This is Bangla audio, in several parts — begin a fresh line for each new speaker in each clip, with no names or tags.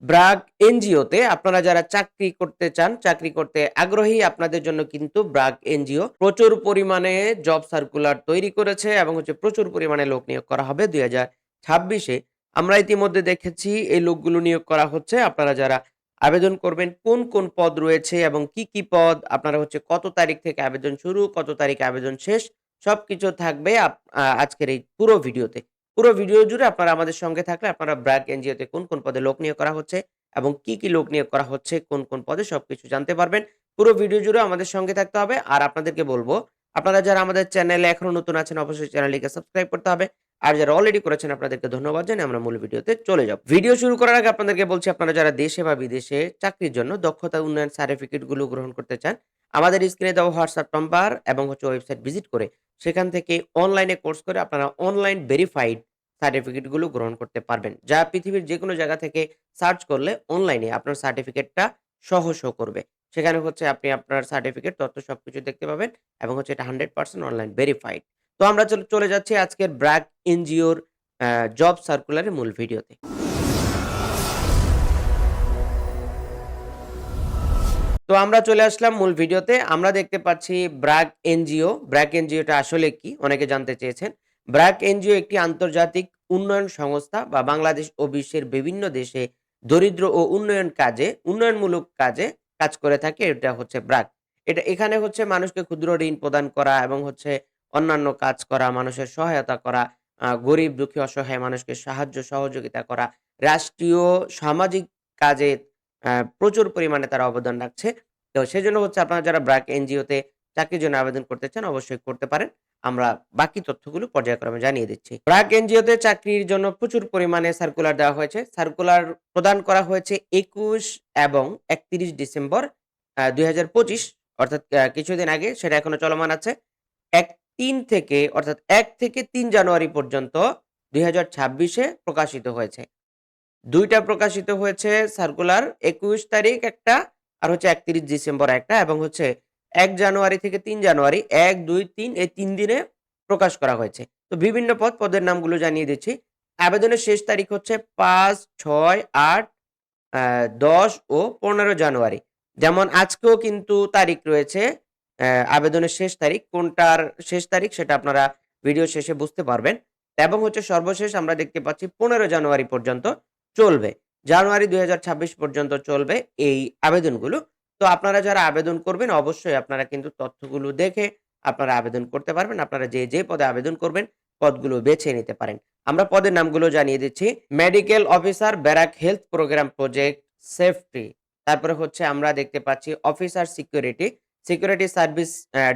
ব্র্যাক এনজিওতে আপনারা যারা চাকরি করতে চান, চাকরি করতে আগ্রহী আপনাদের জন্য কিন্তু ব্র্যাক এনজিও প্রচুর পরিমাণে জব সার্কুলার তৈরি করেছে এবং প্রচুর পরিমাণে লোক নিয়োগ করা হবে ২০২৬ এ। আমরা ইতিমধ্যে দেখেছি এই লোকগুলো নিয়োগ করা হচ্ছে। আপনারা যারা আবেদন করবেন কোন পদ রয়েছে এবং কি পদ, আপনারা কত তারিখ থেকে আবেদন শুরু, কত তারিখে আবেদন শেষ সবকিছু থাকবে আজকের এই পুরো ভিডিওতে। পুরো ভিডিও জুড়ে আপনারা আমাদের সঙ্গে থাকলে আপনারা ব্র্যাক এনজিওতে কোন পদে লোক নিয়োগ করা হচ্ছে এবং কি লোক নিয়োগ করা হচ্ছে, কোন পদে সবকিছু জানতে পারবেন। পুরো ভিডিও জুড়ে আমাদের সঙ্গে থাকতে হবে। আর আপনাদেরকে বলব, আপনারা যারা আমাদের চ্যানেলে এখনো নতুন আছেন অবশ্যই চ্যানেলটিকে সাবস্ক্রাইব করতে হবে। আর যারা অলরেডি করেছেন আপনাদেরকে ধন্যবাদ জানিয়ে আমরা মূল ভিডিওতে চলে যাব। ভিডিও শুরু করার আগে আপনাদেরকে বলছি, আপনারা যারা দেশে বা বিদেশে চাকরির জন্য দক্ষতা উন্নয়ন সার্টিফিকেট গুলো গ্রহণ করতে চান, আমাদের স্ক্রিনে দেওয়া হোয়াটসঅ্যাপ নাম্বার এবং ওয়েবসাইট ভিজিট করে সেখান থেকে অনলাইনে কোর্স করে আপনারা অনলাইন ভেরিফাইড সার্টিফিকেট গুলো গ্রহণ করতে পারবেন। যা পৃথিবীর যেকোনো জায়গা থেকে সার্চ করলে অনলাইনে আপনার সার্টিফিকেটটা শো করবে। সেখানে আপনি আপনার সার্টিফিকেট তথ্য সবকিছু দেখতে পাবেন এবং এটা 100% অনলাইন ভেরিফাইড। তো আমরা চলে যাচ্ছি আজকের ব্র্যাক এনজিওর জব সার্কুলারের মূল ভিডিওতে। তো আমরা চলে আসলাম মূল ভিডিওতে। আমরা দেখতে পাচ্ছি ব্র্যাক এনজিও। ব্র্যাক এনজিওটা আসলে কি? অনেকে জানতে চেয়েছেন। ব্র্যাক এনজিও একটি আন্তর্জাতিক উন্নয়ন সংস্থা বা বাংলাদেশ ও বিশ্বের বিভিন্ন দেশে দরিদ্র ও উন্নয়নমূলক কাজে কাজ করে থাকে। এটা ব্র্যাক। এখানে মানুষকে ক্ষুদ্র ঋণ প্রদান করা এবং অন্যান্য কাজ করা, মানুষের সহায়তা করা, গরিব দুঃখী অসহায় মানুষকে সাহায্য সহযোগিতা করা, রাষ্ট্রীয় সামাজিক কাজে প্রচুর পরিমাণে তারা অবদান রাখছে। তো সেজন্য আপনারা যারা ব্র্যাক এনজিওতে চাকরির জন্য আবেদন করতে চান অবশ্যই করতে পারেন। আমরা বাকি তথ্যগুলো পর্যায়ক্রমে জানিয়ে দিচ্ছি। ব্র্যাক এনজিওতে চাকরির জন্য প্রচুর পরিমাণে সার্কুলার দেওয়া হয়েছে। সার্কুলার প্রদান করা হয়েছে ২১ এবং ৩১ ডিসেম্বর ২০২৫, অর্থাৎ কিছুদিন আগে। সেটা এখনো চলমান আছে। ৩ থেকে অর্থাৎ ১ থেকে ৩ জানুয়ারি পর্যন্ত ২০২৬ এ প্রকাশিত হয়েছে। ২ টা প্রকাশিত হয়েছে সার্কুলার, ২১ তারিখ একটা আর ৩১ ডিসেম্বর একটা, এবং ১ জানুয়ারি থেকে ৩ জানুয়ারি ১, ২, ৩ এই ৩ দিনে প্রকাশ করা হয়েছে। তো বিভিন্ন পদের নামগুলো জানিয়ে দিচ্ছি। আবেদনের শেষ তারিখ ৫, ৬, ৮, ১০ ও ১৫ জানুয়ারি। যেমন আজকেও কিন্তু তারিখ রয়েছে, আবেদনের শেষ তারিখ। কোনটার শেষ তারিখ সেটা আপনারা ভিডিও শেষে বুঝতে পারবেন। এবং সর্বশেষ আমরা দেখতে পাচ্ছি ১৫ জানুয়ারি পর্যন্ত চলবে। জানুয়ারি ২০২৬ পর্যন্ত চলবে এই আবেদনগুলো। তো আপনারা যারা আবেদন করবেন অবশ্যই আপনারা কিন্তু তথ্যগুলো দেখে আপনারা আবেদন করতে পারবেন। আপনারা যে পদে আবেদন করবেন পদগুলো বেছে নিতে পারেন। আমরা পদের নামগুলো জানিয়ে দিচ্ছি। Medical officer, barrack health programme project, safety. তারপরে আমরা দেখতে পাচ্ছি অফিসার সিকিউরিটি সার্ভিস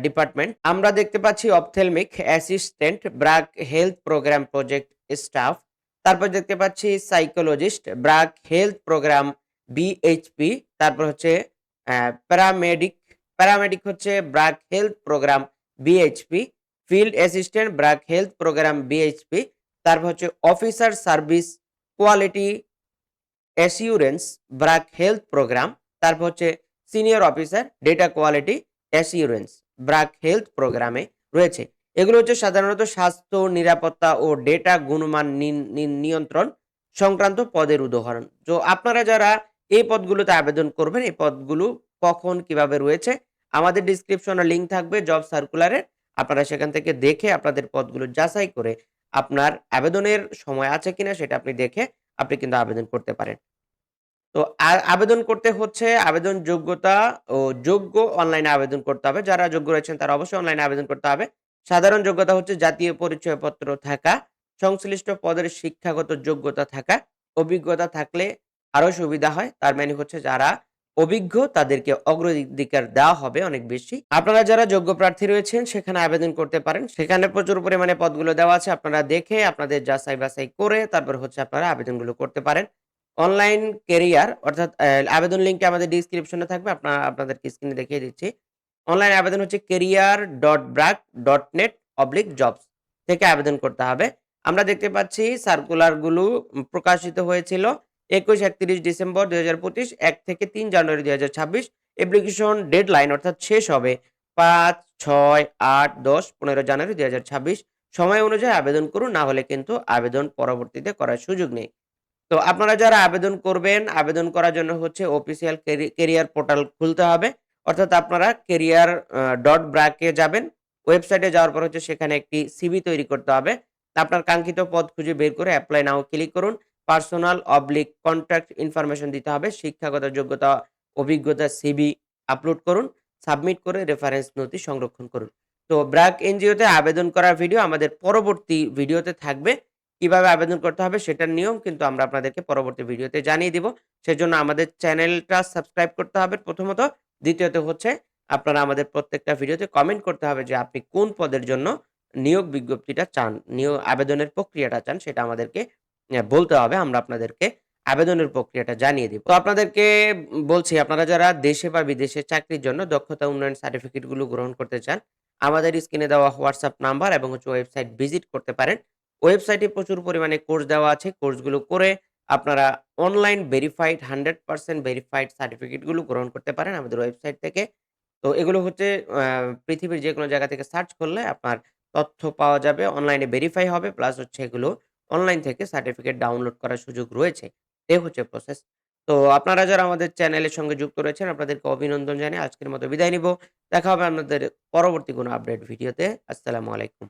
ডিপার্টমেন্ট। আমরা দেখতে পাচ্ছি ophthalmic assistant, BRAC health programme project staff. তারপর দেখতে পাচ্ছি psychologist, BRAC health programme BHP. তারপর paramedic, BRAC health programme BHP. Field assistant, BRAC health programme BHP. তারপর officer service quality assurance, BRAC health programme. তারপর senior officer data quality assurance, BRAC health প্রোগ্রামে রয়েছে। এগুলো সাধারণত স্বাস্থ্য, নিরাপত্তা ও ডেটা গুণমান নিয়ন্ত্রণ সংক্রান্ত পদের উদাহরণ। তো আপনারা যারা এই পদগুলোতে আবেদন করবেন, এই পদগুলো কখন কিভাবে রয়েছে আমাদের ডিসক্রিপশনে লিংক থাকবে জব সার্কুলারের। আপনারা সেখান থেকে দেখে আপনাদের পদগুলো যাচাই করে আপনার আবেদনের সময় আছে কিনা সেটা আপনি দেখে আপনি কিন্তু আবেদন করতে পারেন। তো আবেদন করতে আবেদন যোগ্যতা ও যোগ্য অনলাইনে আবেদন করতে হবে। যারা যোগ্য রয়েছেন তারা অবশ্যই অনলাইনে আবেদন করতে হবে। সাধারণ যোগ্যতা জাতীয় পরিচয়পত্র থাকা, সংশ্লিষ্ট পদের শিক্ষাগত যোগ্যতা থাকা, অভিজ্ঞতা থাকলে আরো সুবিধা হয়। তার মানে যারা অভিজ্ঞ তাদেরকে অগ্রাধিকার দেওয়া হবে অনেক বেশি। আপনারা যারা যোগ্য প্রার্থী রয়েছেন সেখানে আবেদন করতে পারেন। সেখানে প্রচুর পরিমাণে পদগুলো দেওয়া আছে। আপনারা দেখে আপনাদের যাচাই বাছাই করে তারপর আপনারা আবেদনগুলো করতে পারেন। অনলাইন কেরিয়ার অর্থাৎ আবেদন লিঙ্কটা আমাদের ডেসক্রিপশনে থাকবে। আপনাদেরকে স্ক্রিনে দেখিয়ে দিচ্ছি। অনলাইন আবেদন career.brack.net/jobs থেকে আবেদন করতে হবে। আমরা দেখতে পাচ্ছি সার্কুলার গুলো প্রকাশিত হয়েছিল ২১-৩১ ডিসেম্বর ২০২৫, ১ থেকে ৩ জানুয়ারি ২০২৬। অ্যাপ্লিকেশন ডেডলাইন অর্থাৎ শেষ হবে ৫, ৬, ৮, ১০, ১৫ জানুয়ারি ২০২৬। সময় অনুযায়ী আবেদন করুন, না হলে কিন্তু আবেদন পরবর্তীতে করার সুযোগ নেই। তো আপনারা যারা আবেদন করবেন, আবেদন করার জন্য হচ্ছে অফিসিয়াল কেরিয়ার পোর্টাল খুলতে হবে। অর্থাৎ আপনারা কেরিয়ার ডট ব্র্যাক এ যাবেন। ওয়েবসাইটে যাওয়ার পর হচ্ছে সেখানে একটি সিভি তৈরি করতে হবে। আপনার কাঙ্ক্ষিত পদ খুঁজে বের করে এপ্লাই নাও ক্লিক করুন। পার্সোনাল অবলিক কনট্যাক্ট ইনফরমেশন দিতে হবে। শিক্ষাগত যোগ্যতা, অভিজ্ঞতা, সিভি আপলোড করুন। সাবমিট করে রেফারেন্স নথি সংরক্ষণ করুন। তো ব্র্যাক এনজিওতে আবেদন করার ভিডিও আমাদের পরবর্তী ভিডিওতে থাকবে। কিভাবে আবেদন করতে হবে সেটার নিয়ম কিন্তু আমরা আপনাদেরকে পরবর্তী ভিডিওতে জানিয়ে দিব। সেজন্য আমাদের চ্যানেলটা সাবস্ক্রাইব করতে হবে প্রথমত। দ্বিতীয়ত হচ্ছে আপনারা আমাদের প্রত্যেকটা ভিডিওতে কমেন্ট করতে হবে যে আপনি কোন পদের জন্য নিয়োগ বিজ্ঞপ্তিটা চান, আবেদনের প্রক্রিয়াটা চান সেটা আমাদেরকে বলতে হবে। আমরা আপনাদেরকে আবেদনের প্রক্রিয়াটা জানিয়ে দিব। তো আপনাদেরকে বলছি আপনারা যারা দেশে বা বিদেশে চাকরির জন্য দক্ষতা উন্নয়ন সার্টিফিকেট গুলো গ্রহণ করতে চান, আমাদের স্ক্রিনে দেওয়া WhatsApp নাম্বার এবং হচ্ছে ওয়েবসাইট ভিজিট করতে পারেন। ওয়েবসাইটে প্রচুর পরিমাণে কোর্স দেওয়া আছে। কোর্সগুলো করে আপনারা অনলাইন ভেরিফাইড 100% ভেরিফাইড সার্টিফিকেট গুলো গ্রহণ করতে পারেন আমাদের ওয়েবসাইট থেকে। তো এগুলো হচ্ছে আ পৃথিবীর যেকোনো জায়গা থেকে সার্চ করলে আপনার তথ্য পাওয়া যাবে। অনলাইনে ভেরিফাই হবে। প্লাস হচ্ছে এগুলো অনলাইন থেকে সার্টিফিকেট ডাউনলোড করার সুযোগ রয়েছে। এই হচ্ছে প্রসেস। তো আপনারা যারা আমাদের চ্যানেলের সঙ্গে যুক্ত রয়েছেন আপনাদেরকে অভিনন্দন জানিয়ে আজকের মতো বিদায় নিব। দেখা হবে আপনাদের পরবর্তী কোনো আপডেট ভিডিওতে। আসসালামু আলাইকুম।